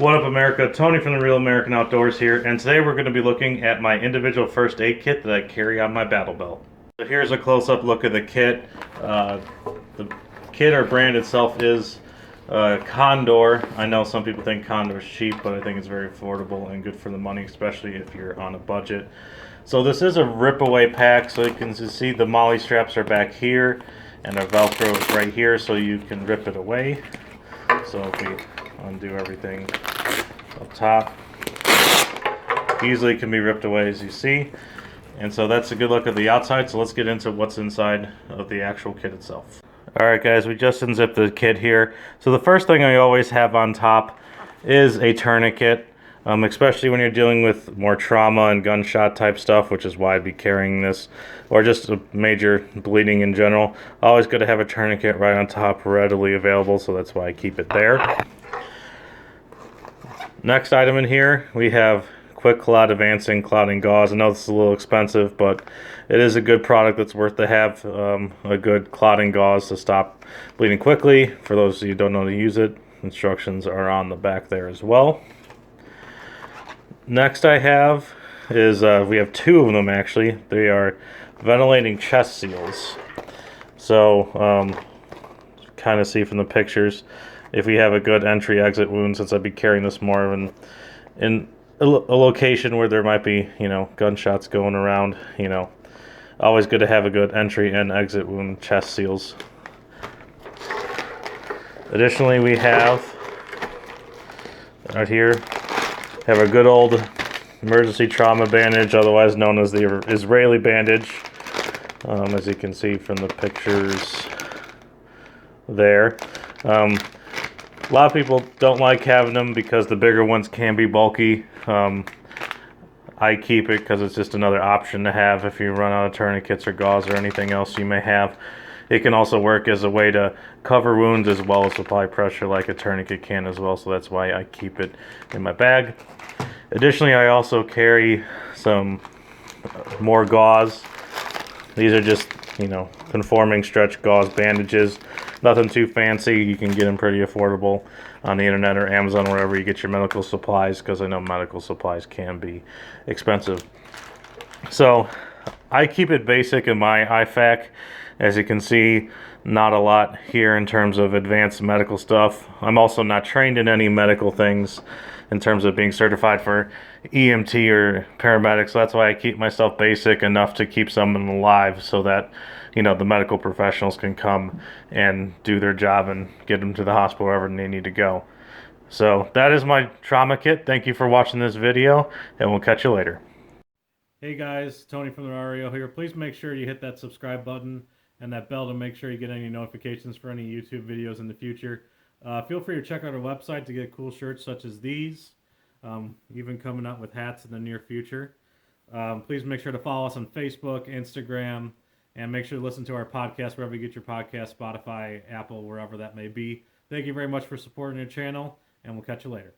What up, America? Tony from the Real American Outdoors here, and today we're going to be looking at my individual first aid kit that I carry on my battle belt. So here's a close-up look at the kit. The kit or brand itself is Condor. I know some people think Condor is cheap, but I think it's very affordable and good for the money, especially if you're on a budget. So this is a rip-away pack, so you can see the MOLLE straps are back here, and the Velcro is right here, so you can rip it away. So if we undo everything up top, easily can be ripped away, as you see. And so that's a good look at the outside. So let's get into what's inside of the actual kit itself. Alright guys, we just unzipped the kit here. So the first thing I always have on top is a tourniquet, especially when you're dealing with more trauma and gunshot type stuff, which is why I'd be carrying this, or just a major bleeding in general. Always good to have a tourniquet right on top, readily available, so that's why I keep it there. Next item in here, we have Quick Clot Advancing Clotting Gauze. I know this is a little expensive, but it is a good product that's worth to have. A good clotting gauze to stop bleeding quickly. For those of you who don't know how to use it, instructions are on the back there as well. Next I have is, we have two of them actually. They are ventilating chest seals. So, kind of see from the pictures, if we have a good entry-exit wound, since I'd be carrying this more in a location where there might be, gunshots going around, always good to have a good entry and exit wound chest seals. Additionally, we have, right here, have a good old emergency trauma bandage, otherwise known as the Israeli bandage, as you can see from the pictures there. A lot of people don't like having them because the bigger ones can be bulky. I keep it because it's just another option to have if you run out of tourniquets or gauze or anything else you may have. It can also work as a way to cover wounds as well as apply pressure like a tourniquet can as well, so that's why I keep it in my bag. Additionally, I also carry some more gauze. These are just, conforming stretch gauze bandages. Nothing too fancy. You can get them pretty affordable on the internet or Amazon, wherever you get your medical supplies, because I know medical supplies can be expensive. So I keep it basic in my IFAK. As you can see, not a lot here in terms of advanced medical stuff. I'm also not trained in any medical things in terms of being certified for EMT or paramedics. So that's why I keep myself basic enough to keep someone alive, so that the medical professionals can come and do their job and get them to the hospital wherever they need to go. So that is my trauma kit. Thank you for watching this video, and we'll catch you later. Hey guys, Tony from the REO here. Please make sure you hit that subscribe button and that bell to make sure you get any notifications for any YouTube videos in the future. Feel free to check out our website to get cool shirts such as these, even coming out with hats in the near future. Please make sure to follow us on Facebook, Instagram, and make sure to listen to our podcast wherever you get your podcast, Spotify, Apple, wherever that may be. Thank you very much for supporting your channel, and we'll catch you later.